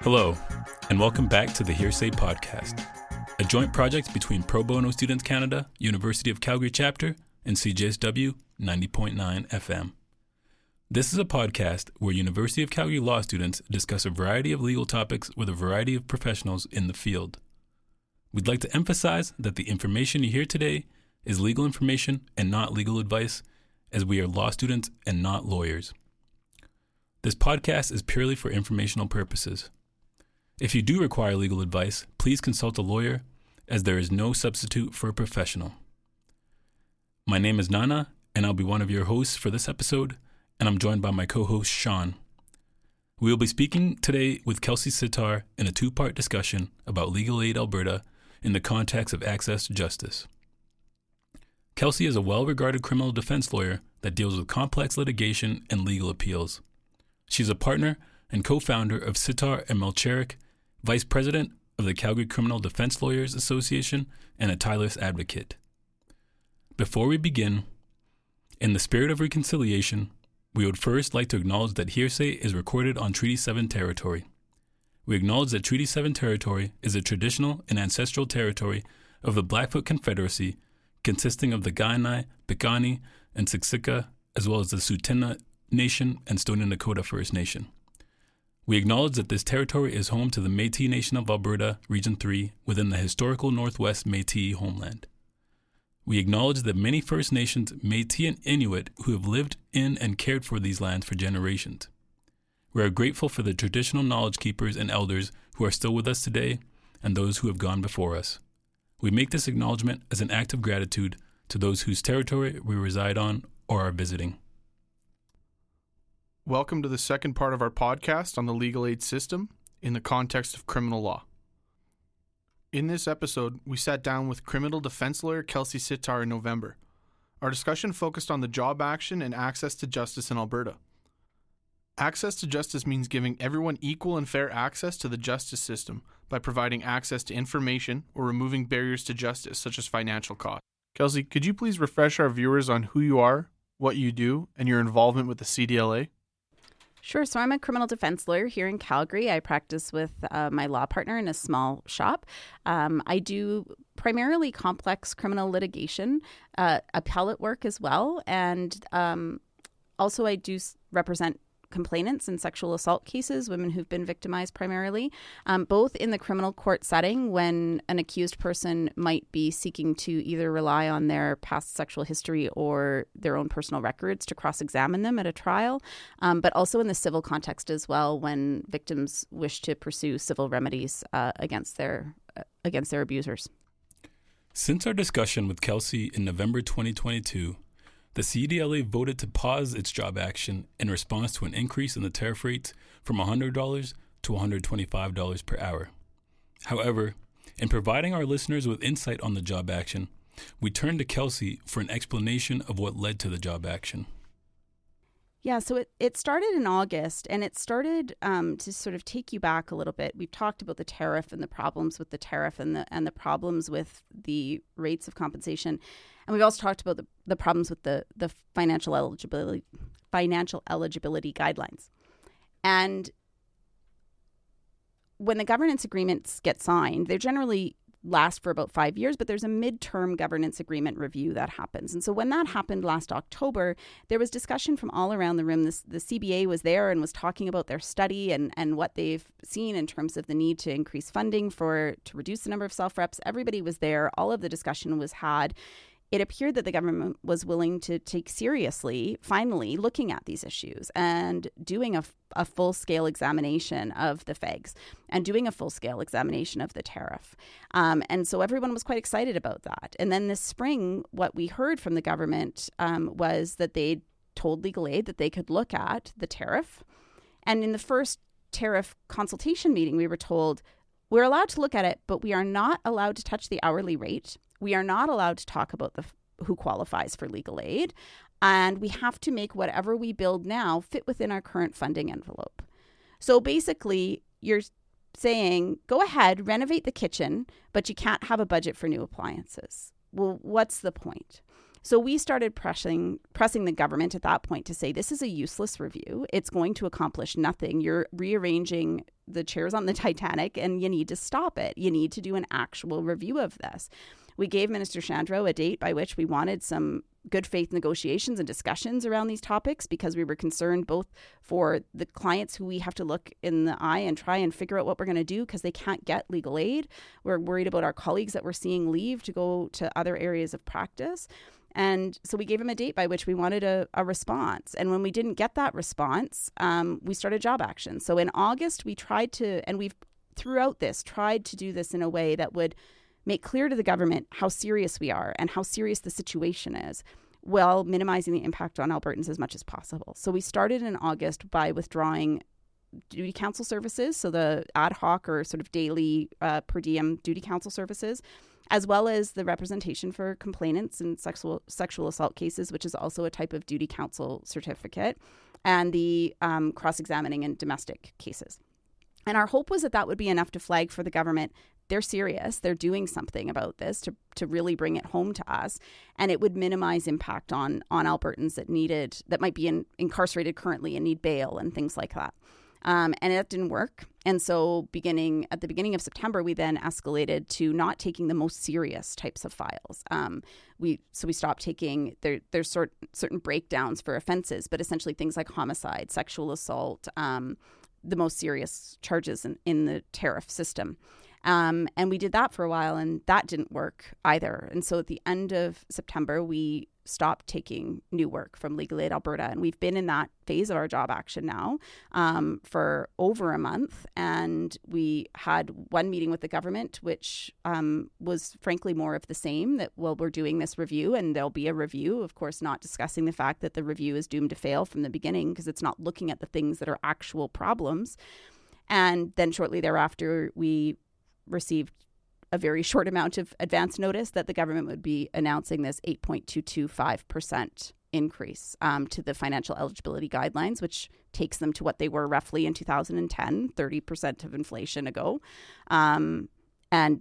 Hello, and welcome back to the Hearsay podcast, a joint project between Pro Bono Students Canada, University of Calgary Chapter, and CJSW 90.9 FM. This is a podcast where University of Calgary law students discuss a variety of legal topics with a variety of professionals in the field. We'd like to emphasize that the information you hear today is legal information and not legal advice, as we are law students and not lawyers. This podcast is purely for informational purposes. If you do require legal advice, please consult a lawyer, as there is no substitute for a professional. My name is Nana, and I'll be one of your hosts for this episode, and I'm joined by my co-host, Shawn. We will be speaking today with Kelsey Sitar in a two-part discussion about Legal Aid Alberta in the context of access to justice. Kelsey is a well-regarded criminal defense lawyer that deals with complex litigation and legal appeals. She's a partner and co-founder of Sitar and Melcherik, vice president of the Calgary Criminal Defense Lawyers Association, and a tireless advocate. Before we begin, in the spirit of reconciliation, we would first like to acknowledge that Hearsay is recorded on Treaty 7 territory. We acknowledge that Treaty 7 territory is a traditional and ancestral territory of the Blackfoot Confederacy, consisting of the Kainai, Piikani, and Siksika, as well as the Tsuut'ina Nation and Stoney Nakoda First Nation. We acknowledge that this territory is home to the Métis Nation of Alberta, Region 3, within the historical Northwest Métis homeland. We acknowledge that many First Nations, Métis and Inuit, who have lived in and cared for these lands for generations. We are grateful for the traditional knowledge keepers and elders who are still with us today and those who have gone before us. We make this acknowledgement as an act of gratitude to those whose territory we reside on or are visiting. Welcome to the second part of our podcast on the legal aid system in the context of criminal law. In this episode, we sat down with criminal defense lawyer Kelsey Sitar in November. Our discussion focused on the job action and access to justice in Alberta. Access to justice means giving everyone equal and fair access to the justice system by providing access to information or removing barriers to justice, such as financial costs. Kelsey, could you please refresh our viewers on who you are, what you do, and your involvement with the CDLA? Sure. So I'm a criminal defense lawyer here in Calgary. I practice with my law partner in a small shop. I do primarily complex criminal litigation, appellate work as well. And also I do represent complainants in sexual assault cases, women who've been victimized primarily, both in the criminal court setting when an accused person might be seeking to either rely on their past sexual history or their own personal records to cross-examine them at a trial, but also in the civil context as well when victims wish to pursue civil remedies against their abusers. Since our discussion with Kelsey in November 2022, the CDLA voted to pause its job action in response to an increase in the tariff rates from $100 to $125 per hour. However, in providing our listeners with insight on the job action, we turned to Kelsey for an explanation of what led to the job action. Yeah, so it started in August, and it started to sort of take you back a little bit. We've talked about the tariff and the problems with the tariff and the problems with the rates of compensation. And we've also talked about the problems with the financial eligibility guidelines. And when the governance agreements get signed, they generally last for about 5 years, but there's a midterm governance agreement review that happens. And so when that happened last October, there was discussion from all around the room. The CBA was there and was talking about their study and what they've seen in terms of the need to increase funding to reduce the number of self-reps. Everybody was there. All of the discussion was had. It appeared that the government was willing to take seriously, finally, looking at these issues and doing a full-scale examination of the FEGs and doing a full-scale examination of the tariff. And so everyone was quite excited about that. And then this spring, what we heard from the government was that they told Legal Aid that they could look at the tariff. And in the first tariff consultation meeting, we were told, we're allowed to look at it, but we are not allowed to touch the hourly rate. We are not allowed to talk about who qualifies for legal aid, and we have to make whatever we build now fit within our current funding envelope. So basically, you're saying, go ahead, renovate the kitchen, but you can't have a budget for new appliances. Well, what's the point? So we started pressing the government at that point to say, this is a useless review. It's going to accomplish nothing. You're rearranging the chairs on the Titanic, and you need to stop it. You need to do an actual review of this. We gave Minister Shandro a date by which we wanted some good faith negotiations and discussions around these topics, because we were concerned both for the clients who we have to look in the eye and try and figure out what we're going to do because they can't get legal aid. We're worried about our colleagues that we're seeing leave to go to other areas of practice. And so we gave him a date by which we wanted a response. And when we didn't get that response, we started job action. So in August, we tried to, and we've throughout this tried to do this in a way that would make clear to the government how serious we are and how serious the situation is, while minimizing the impact on Albertans as much as possible. So we started in August by withdrawing duty counsel services, so the ad hoc or sort of daily per diem duty counsel services, as well as the representation for complainants in sexual assault cases, which is also a type of duty counsel certificate, and the cross-examining in domestic cases. And our hope was that that would be enough to flag for the government they're serious, they're doing something about this to really bring it home to us, and it would minimize impact on Albertans that might be incarcerated currently and need bail and things like that. And it didn't work. And so at the beginning of September, we then escalated to not taking the most serious types of files. We stopped taking, there's certain breakdowns for offenses, but essentially things like homicide, sexual assault, the most serious charges in the tariff system. And we did that for a while, and that didn't work either. And so at the end of September, we stopped taking new work from Legal Aid Alberta. And we've been in that phase of our job action now for over a month. And we had one meeting with the government, which was frankly more of the same, that, well, we're doing this review and there'll be a review, of course, not discussing the fact that the review is doomed to fail from the beginning because it's not looking at the things that are actual problems. And then shortly thereafter, we received a very short amount of advance notice that the government would be announcing this 8.225% increase to the financial eligibility guidelines, which takes them to what they were roughly in 2010, 30% of inflation ago, and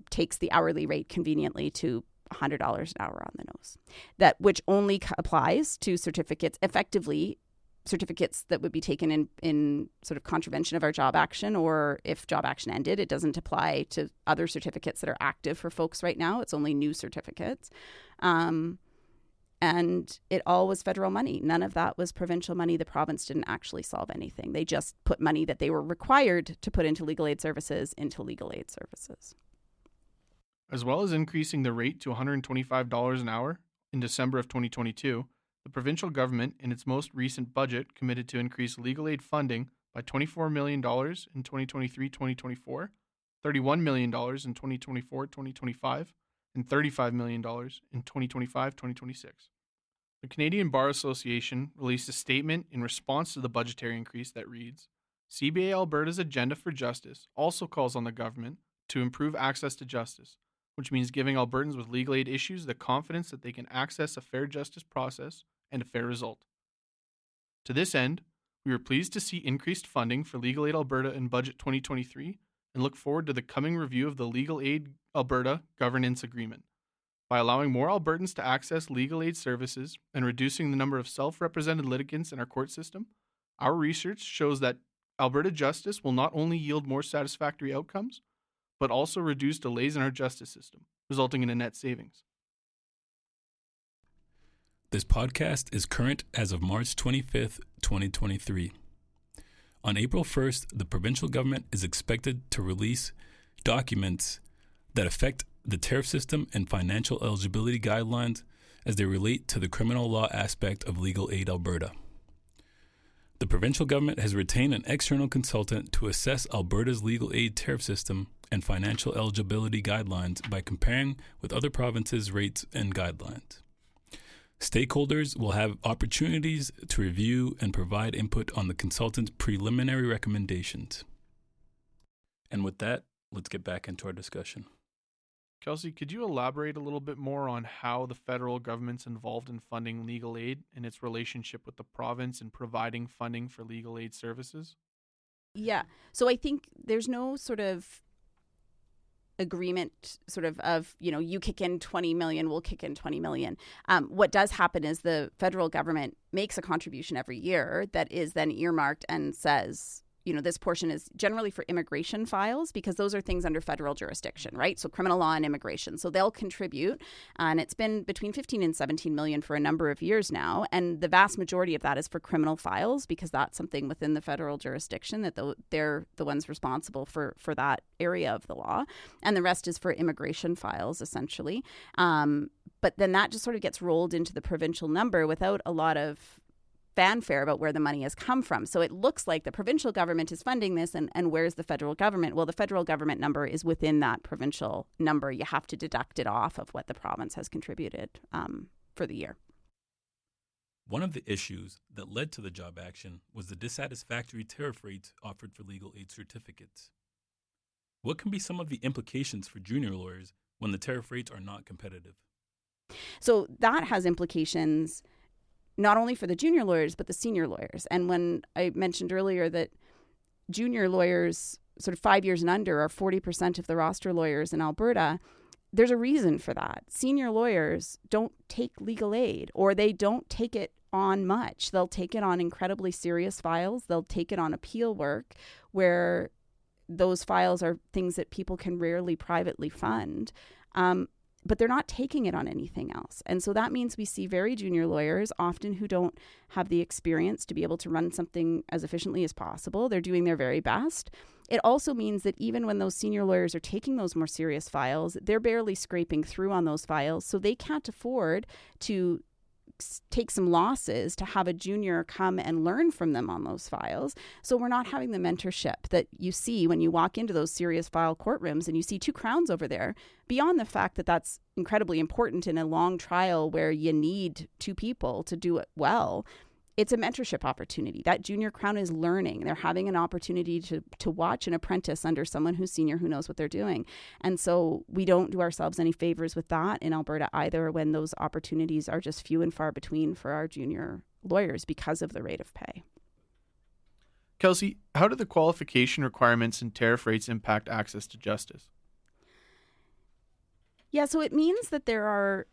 takes the hourly rate conveniently to $100 an hour on the nose. Which only applies to certificates that would be taken in sort of contravention of our job action, or if job action ended, it doesn't apply to other certificates that are active for folks right now. It's only new certificates. And it all was federal money. None of that was provincial money. The province didn't actually solve anything. They just put money that they were required to put into legal aid services into legal aid services. As well as increasing the rate to $125 an hour in December of 2022, the provincial government, in its most recent budget, committed to increase legal aid funding by $24 million in 2023-2024, $31 million in 2024-2025, and $35 million in 2025-2026. The Canadian Bar Association released a statement in response to the budgetary increase that reads, "CBA Alberta's agenda for justice also calls on the government to improve access to justice, which means giving Albertans with legal aid issues the confidence that they can access a fair justice process and a fair result. To this end, we were pleased to see increased funding for Legal Aid Alberta in Budget 2023 and look forward to the coming review of the Legal Aid Alberta Governance Agreement. By allowing more Albertans to access legal aid services and reducing the number of self-represented litigants in our court system, our research shows that Alberta justice will not only yield more satisfactory outcomes, but also reduce delays in our justice system, resulting in a net savings." This podcast is current as of March 25th, 2023. On April 1st, the provincial government is expected to release documents that affect the tariff system and financial eligibility guidelines as they relate to the criminal law aspect of Legal Aid Alberta. The provincial government has retained an external consultant to assess Alberta's legal aid tariff system and financial eligibility guidelines by comparing with other provinces' rates and guidelines. Stakeholders will have opportunities to review and provide input on the consultant's preliminary recommendations. And with that, let's get back into our discussion. Kelsey, could you elaborate a little bit more on how the federal government's involved in funding legal aid and its relationship with the province in providing funding for legal aid services? Yeah. So I think there's no sort of agreement of, you kick in 20 million, we'll kick in 20 million. What does happen is the federal government makes a contribution every year that is then earmarked and says, this portion is generally for immigration files because those are things under federal jurisdiction, right? So criminal law and immigration. So they'll contribute, and it's been between 15 and 17 million for a number of years now. And the vast majority of that is for criminal files because that's something within the federal jurisdiction that they're the ones responsible for that area of the law. And the rest is for immigration files, essentially. But then that just sort of gets rolled into the provincial number without a lot of fanfare about where the money has come from. So it looks like the provincial government is funding this, and where's the federal government? Well, the federal government number is within that provincial number. You have to deduct it off of what the province has contributed for the year. One of the issues that led to the job action was the dissatisfactory tariff rates offered for legal aid certificates. What can be some of the implications for junior lawyers when the tariff rates are not competitive? So that has implications not only for the junior lawyers, but the senior lawyers. And when I mentioned earlier that junior lawyers, sort of 5 years and under, are 40% of the roster lawyers in Alberta, there's a reason for that. Senior lawyers don't take legal aid, or they don't take it on much. They'll take it on incredibly serious files. They'll take it on appeal work where those files are things that people can rarely privately fund. But they're not taking it on anything else. And so that means we see very junior lawyers, often who don't have the experience to be able to run something as efficiently as possible. They're doing their very best. It also means that even when those senior lawyers are taking those more serious files, they're barely scraping through on those files. So they can't afford to take some losses to have a junior come and learn from them on those files. So we're not having the mentorship that you see when you walk into those serious file courtrooms and you see two crowns over there. Beyond the fact that that's incredibly important in a long trial where you need two people to do it well, it's a mentorship opportunity. That junior crown is learning. They're having an opportunity to watch an apprentice under someone who's senior who knows what they're doing. And so we don't do ourselves any favors with that in Alberta either, when those opportunities are just few and far between for our junior lawyers because of the rate of pay. Kelsey, how do the qualification requirements and tariff rates impact access to justice? Yeah, so it means that there are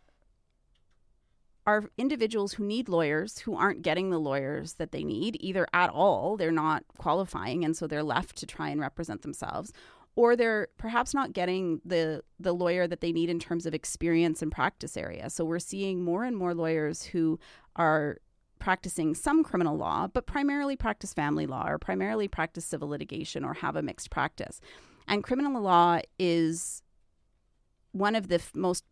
individuals who need lawyers who aren't getting the lawyers that they need, either at all, they're not qualifying, and so they're left to try and represent themselves, or they're perhaps not getting the lawyer that they need in terms of experience and practice area. So we're seeing more and more lawyers who are practicing some criminal law, but primarily practice family law or primarily practice civil litigation or have a mixed practice. And criminal law is one of the most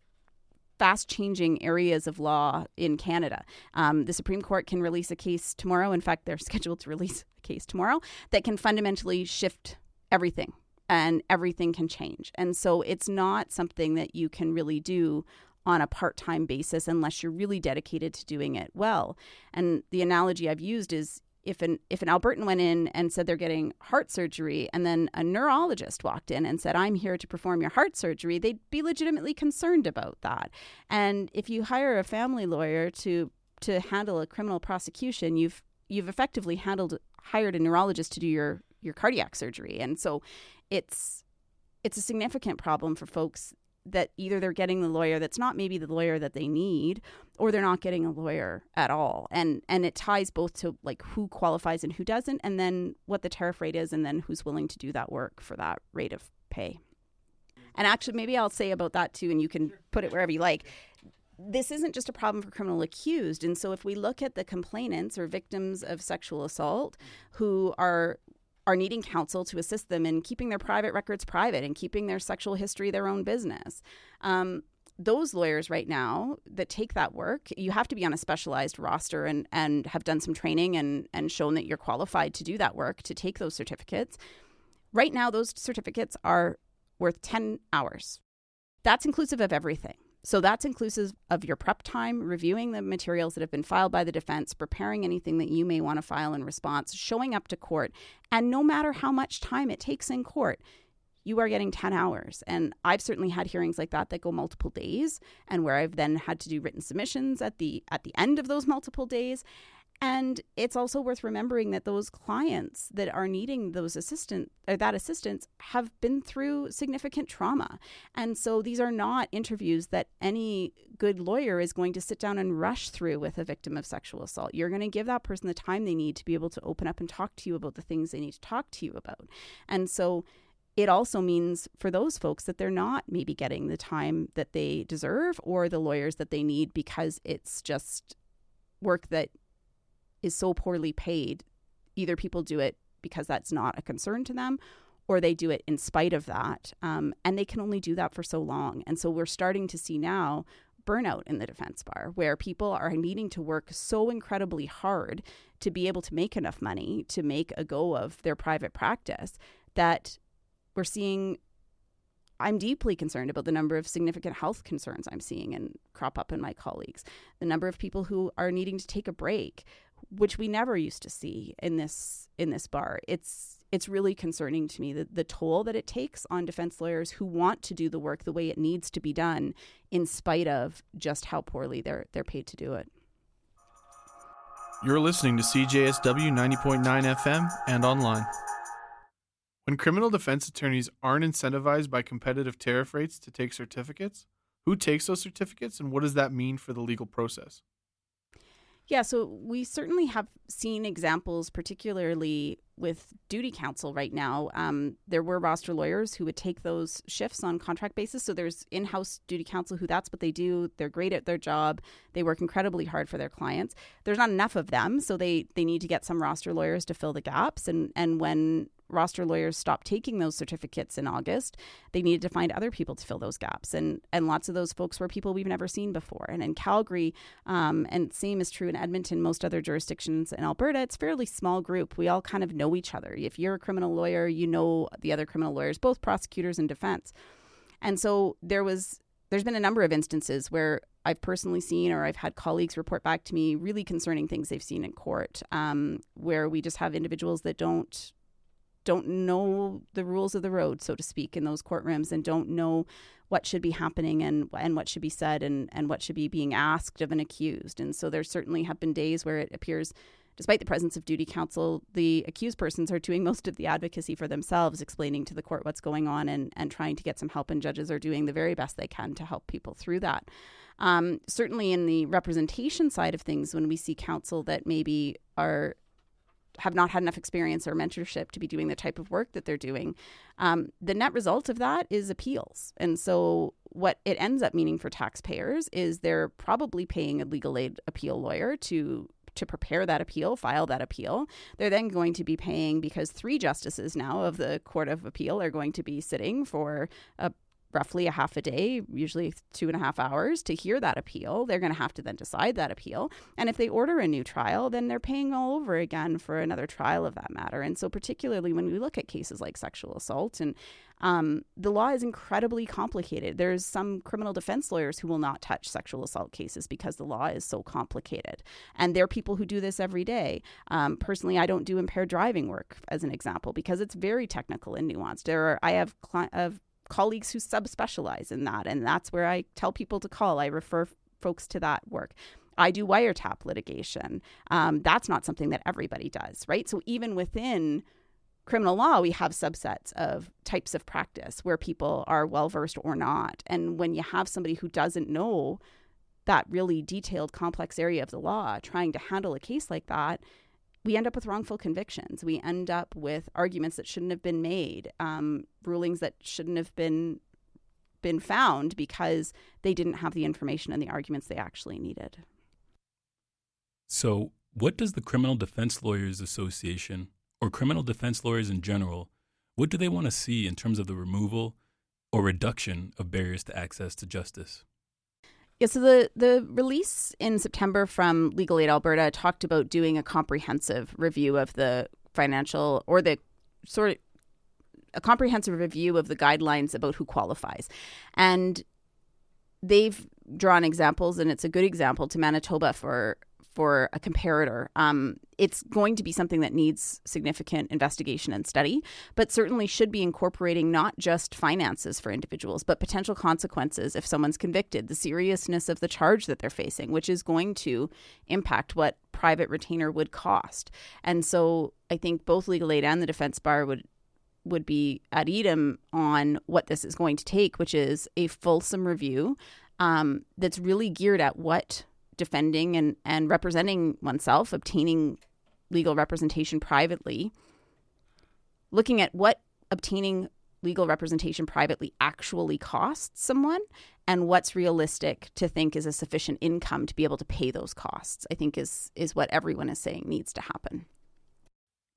fast-changing areas of law in Canada. The Supreme Court can release a case tomorrow. In fact, they're scheduled to release a case tomorrow that can fundamentally shift everything, and everything can change. And so it's not something that you can really do on a part-time basis unless you're really dedicated to doing it well. And the analogy I've used is if an Albertan went in and said they're getting heart surgery, and then a neurologist walked in and said, I'm here to perform your heart surgery, they'd be legitimately concerned about that. And if you hire a family lawyer to handle a criminal prosecution, you've effectively hired a neurologist to do your cardiac surgery. And so it's a significant problem for folks that either they're getting the lawyer that's not maybe the lawyer that they need, or they're not getting a lawyer at all. And it ties both to like who qualifies and who doesn't, and then what the tariff rate is, and then who's willing to do that work for that rate of pay. And actually, maybe I'll say about that too, and you can put it wherever you like. This isn't just a problem for criminal accused. And so if we look at the complainants or victims of sexual assault who are needing counsel to assist them in keeping their private records private and keeping their sexual history their own business. Those lawyers right now that take that work, you have to be on a specialized roster and have done some training and shown that you're qualified to do that work, to take those certificates. Right now, those certificates are worth 10 hours. That's inclusive of everything. So that's inclusive of your prep time, reviewing the materials that have been filed by the defense, preparing anything that you may want to file in response, showing up to court. And no matter how much time it takes in court, you are getting 10 hours. And I've certainly had hearings like that go multiple days, and where I've then had to do written submissions at the end of those multiple days. And it's also worth remembering that those clients that are needing that assistance have been through significant trauma. And so these are not interviews that any good lawyer is going to sit down and rush through with a victim of sexual assault. You're going to give that person the time they need to be able to open up and talk to you about the things they need to talk to you about. And so it also means for those folks that they're not maybe getting the time that they deserve or the lawyers that they need, because it's just work that is so poorly paid. Either people do it because that's not a concern to them, or they do it in spite of that. And they can only do that for so long. And so we're starting to see now burnout in the defense bar, where people are needing to work so incredibly hard to be able to make enough money to make a go of their private practice that we're seeing. I'm deeply concerned about the number of significant health concerns I'm seeing and crop up in my colleagues, the number of people who are needing to take a break, which we never used to see in this bar. It's really concerning to me, the toll that it takes on defense lawyers who want to do the work the way it needs to be done, in spite of just how poorly they're paid to do it. You're listening to CJSW 90.9 FM and online. When criminal defense attorneys aren't incentivized by competitive tariff rates to take certificates, who takes those certificates and what does that mean for the legal process? Yeah, so we certainly have seen examples, particularly with duty counsel right now. There were roster lawyers who would take those shifts on contract basis. So there's in-house duty counsel who that's what they do. They're great at their job. They work incredibly hard for their clients. There's not enough of them, so they need to get some roster lawyers to fill the gaps. And when roster lawyers stopped taking those certificates in August, they needed to find other people to fill those gaps. And lots of those folks were people we've never seen before. And in Calgary, and same is true in Edmonton, most other jurisdictions in Alberta, it's a fairly small group. We all kind of know each other. If you're a criminal lawyer, you know the other criminal lawyers, both prosecutors and defense. And so there's been a number of instances where I've personally seen, or I've had colleagues report back to me, really concerning things they've seen in court, where we just have individuals that don't know the rules of the road, so to speak, in those courtrooms, and don't know what should be happening and what should be said and what should be being asked of an accused. And so there certainly have been days where it appears, despite the presence of duty counsel, the accused persons are doing most of the advocacy for themselves, explaining to the court what's going on and trying to get some help, and judges are doing the very best they can to help people through that. Certainly in the representation side of things, when we see counsel that maybe have not had enough experience or mentorship to be doing the type of work that they're doing, the net result of that is appeals. And so what it ends up meaning for taxpayers is they're probably paying a legal aid appeal lawyer to prepare that appeal, file that appeal. They're then going to be paying, because 3 justices now of the Court of Appeal are going to be sitting for roughly a half a day, usually 2.5 hours, to hear that appeal. They're going to have to then decide that appeal. And if they order a new trial, then they're paying all over again for another trial of that matter. And so particularly when we look at cases like sexual assault, and the law is incredibly complicated. There's some criminal defense lawyers who will not touch sexual assault cases because the law is so complicated. And there are people who do this every day. Personally, I don't do impaired driving work, as an example, because it's very technical and nuanced. I have colleagues who subspecialize in that, and that's where I tell people to call. I refer folks to that work. I do wiretap litigation. That's not something that everybody does, right? So even within criminal law, we have subsets of types of practice where people are well-versed or not. And when you have somebody who doesn't know that really detailed, complex area of the law trying to handle a case like that, we end up with wrongful convictions. We end up with arguments that shouldn't have been made, rulings that shouldn't have been found because they didn't have the information and the arguments they actually needed. So what does the Criminal Defense Lawyers Association, or criminal defense lawyers in general, what do they want to see in terms of the removal or reduction of barriers to access to justice? Yeah, so the release in September from Legal Aid Alberta talked about doing a comprehensive review of the financial, or a comprehensive review of the guidelines about who qualifies. And they've drawn examples, and it's a good example, to Manitoba for a comparator. It's going to be something that needs significant investigation and study, but certainly should be incorporating not just finances for individuals, but potential consequences if someone's convicted, the seriousness of the charge that they're facing, which is going to impact what private retainer would cost. And so I think both Legal Aid and the defense bar would be ad idem on what this is going to take, which is a fulsome review that's really geared at what defending and representing oneself, obtaining legal representation privately, looking at what obtaining legal representation privately actually costs someone and what's realistic to think is a sufficient income to be able to pay those costs, I think is what everyone is saying needs to happen.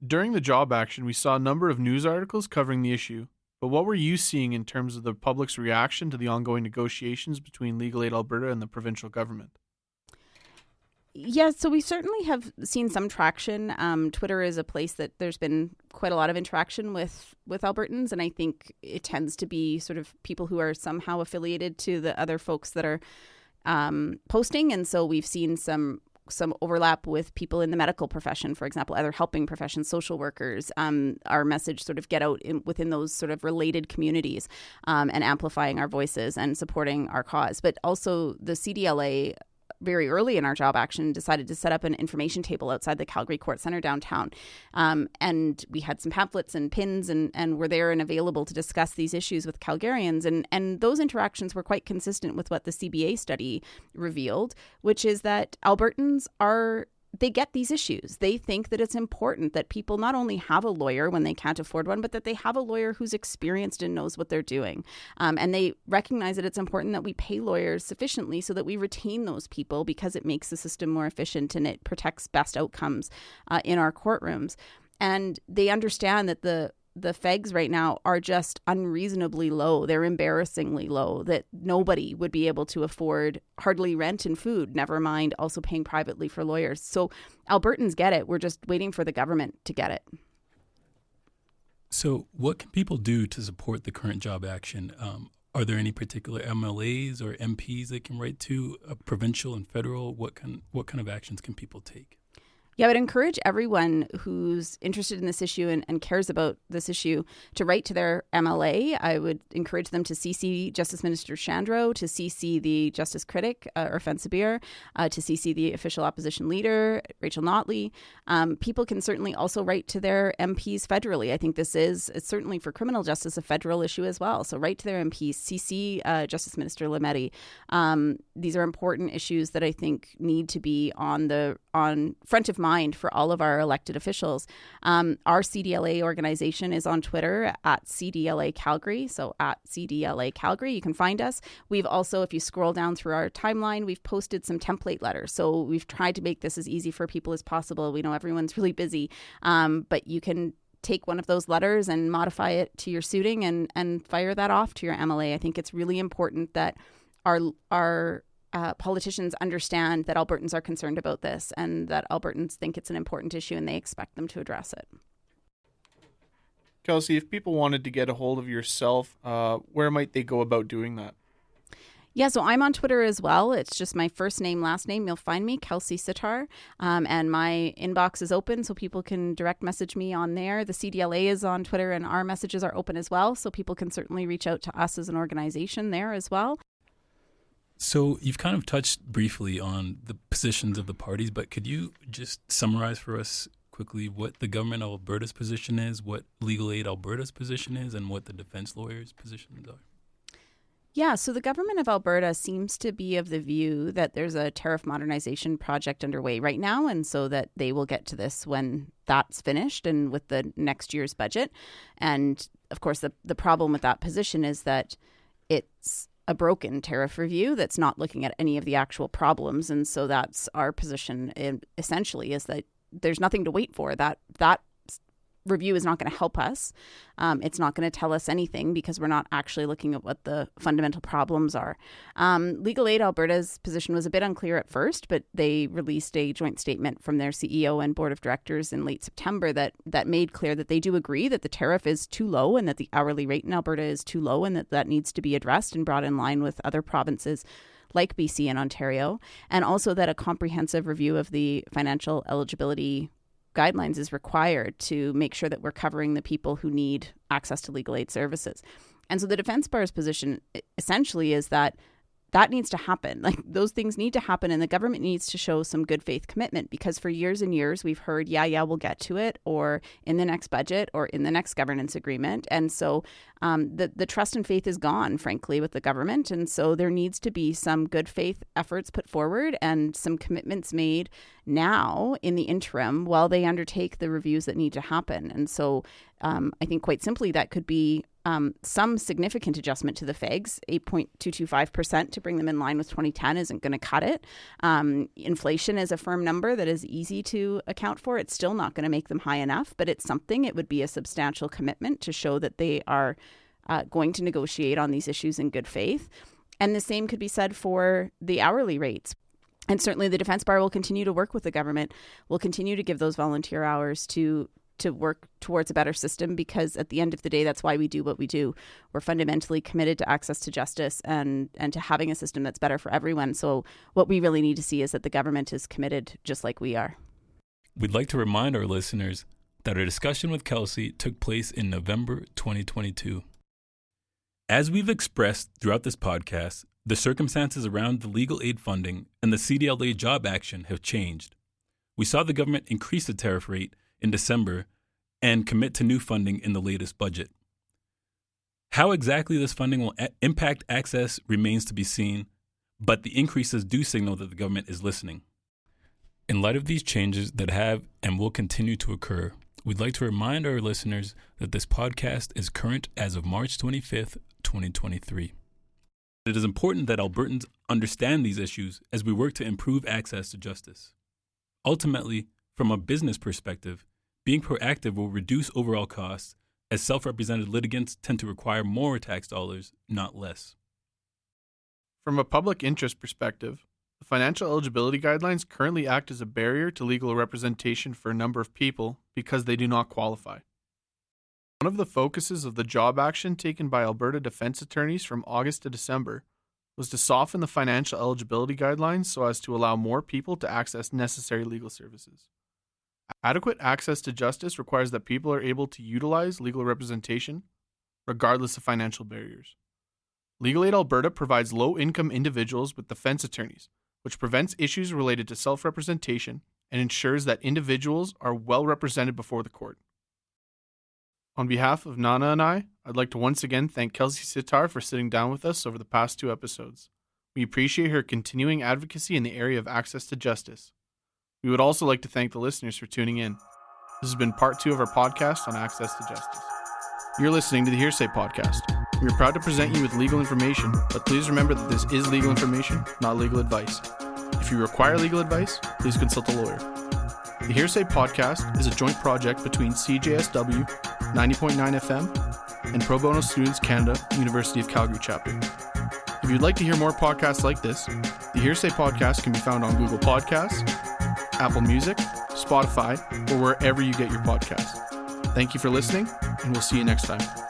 During the job action, we saw a number of news articles covering the issue, but what were you seeing in terms of the public's reaction to the ongoing negotiations between Legal Aid Alberta and the provincial government? Yeah, so we certainly have seen some traction. Twitter is a place that there's been quite a lot of interaction with Albertans, and I think it tends to be sort of people who are somehow affiliated to the other folks that are posting, and so we've seen some overlap with people in the medical profession, for example, other helping professions, social workers. Our message sort of get out within those sort of related communities and amplifying our voices and supporting our cause. But also the CDLA, very early in our job action, decided to set up an information table outside the Calgary Court Centre downtown. And we had some pamphlets and pins and were there and available to discuss these issues with Calgarians. And those interactions were quite consistent with what the CBA study revealed, which is that Albertans they get these issues. They think that it's important that people not only have a lawyer when they can't afford one, but that they have a lawyer who's experienced and knows what they're doing. And they recognize that it's important that we pay lawyers sufficiently so that we retain those people because it makes the system more efficient and it protects best outcomes in our courtrooms. And they understand that the fegs right now are just unreasonably low. They're embarrassingly low, that nobody would be able to afford hardly rent and food, never mind also paying privately for lawyers. So Albertans get it. We're just waiting for the government to get it. So what can people do to support the current job action? Are there any particular MLAs or MPs they can write to, provincial and federal? What kind of actions can people take? Yeah, I would encourage everyone who's interested in this issue and cares about this issue to write to their MLA. I would encourage them to CC Justice Minister Shandro, to CC the Justice Critic, Irfan Sabir, to CC the official opposition leader, Rachel Notley. People can certainly also write to their MPs federally. I think it's certainly for criminal justice a federal issue as well. So write to their MPs, CC Justice Minister Lametti. These are important issues that I think need to be on front of mind for all of our elected officials. Our CDLA organization is on Twitter at CDLA Calgary. So at CDLA Calgary, you can find us. We've also, if you scroll down through our timeline, we've posted some template letters. So we've tried to make this as easy for people as possible. We know everyone's really busy, but you can take one of those letters and modify it to your suiting and fire that off to your MLA. I think it's really important that our politicians understand that Albertans are concerned about this and that Albertans think it's an important issue and they expect them to address it. Kelsey, if people wanted to get a hold of yourself, where might they go about doing that? Yeah, so I'm on Twitter as well. It's just my first name, last name. You'll find me, Kelsey Sitar. And my inbox is open, so people can direct message me on there. The CDLA is on Twitter, and our messages are open as well, so people can certainly reach out to us as an organization there as well. So you've kind of touched briefly on the positions of the parties, but could you just summarize for us quickly what the government of Alberta's position is, what Legal Aid Alberta's position is, and what the defense lawyers' positions are? Yeah, so the government of Alberta seems to be of the view that there's a tariff modernization project underway right now, and so that they will get to this when that's finished and with the next year's budget. And of course, the problem with that position is that it's a broken tariff review that's not looking at any of the actual problems. And so that's our position essentially, is that there's nothing to wait for. That review is not going to help us. It's not going to tell us anything because we're not actually looking at what the fundamental problems are. Legal Aid Alberta's position was a bit unclear at first, but they released a joint statement from their CEO and board of directors in late September that made clear that they do agree that the tariff is too low and that the hourly rate in Alberta is too low and that needs to be addressed and brought in line with other provinces like BC and Ontario, and also that a comprehensive review of the financial eligibility guidelines is required to make sure that we're covering the people who need access to legal aid services. And so the defense bar's position essentially is that that needs to happen. Like, those things need to happen, and the government needs to show some good faith commitment, because for years and years we've heard, we'll get to it, or in the next budget, or in the next governance agreement. And so the trust and faith is gone, frankly, with the government. And so there needs to be some good faith efforts put forward and some commitments made now in the interim while they undertake the reviews that need to happen. And so I think quite simply that could be some significant adjustment to the FEGs. 8.225% to bring them in line with 2010 isn't going to cut it. Inflation is a firm number that is easy to account for. It's still not going to make them high enough, but it's something. It would be a substantial commitment to show that they are going to negotiate on these issues in good faith. And the same could be said for the hourly rates. And certainly the Defence Bar will continue to work with the government. We'll continue to give those volunteer hours to work towards a better system, because at the end of the day, that's why we do what we do. We're fundamentally committed to access to justice and to having a system that's better for everyone. So what we really need to see is that the government is committed just like we are. We'd like to remind our listeners that our discussion with Kelsey took place in November 2022. As we've expressed throughout this podcast, the circumstances around the legal aid funding and the CDLA job action have changed. We saw the government increase the tariff rate in December and commit to new funding in the latest budget. How exactly this funding will impact access remains to be seen, but the increases do signal that the government is listening. In light of these changes that have and will continue to occur, we'd like to remind our listeners that this podcast is current as of March 25th, 2023. It is important that Albertans understand these issues as we work to improve access to justice. Ultimately, from a business perspective, being proactive will reduce overall costs, as self-represented litigants tend to require more tax dollars, not less. From a public interest perspective, the financial eligibility guidelines currently act as a barrier to legal representation for a number of people because they do not qualify. One of the focuses of the job action taken by Alberta defense attorneys from August to December was to soften the financial eligibility guidelines so as to allow more people to access necessary legal services. Adequate access to justice requires that people are able to utilize legal representation, regardless of financial barriers. Legal Aid Alberta provides low-income individuals with defense attorneys, which prevents issues related to self-representation and ensures that individuals are well represented before the court. On behalf of Nana and I'd like to once again thank Kelsey Sitar for sitting down with us over the past 2 episodes. We appreciate her continuing advocacy in the area of access to justice. We would also like to thank the listeners for tuning in. This has been part 2 of our podcast on access to justice. You're listening to the Hearsay Podcast. We are proud to present you with legal information, but please remember that this is legal information, not legal advice. If you require legal advice, please consult a lawyer. The Hearsay Podcast is a joint project between CJSW 90.9 FM and Pro Bono Students Canada, University of Calgary Chapter. If you'd like to hear more podcasts like this, the Hearsay Podcast can be found on Google Podcasts, Apple Music, Spotify, or wherever you get your podcasts. Thank you for listening, and we'll see you next time.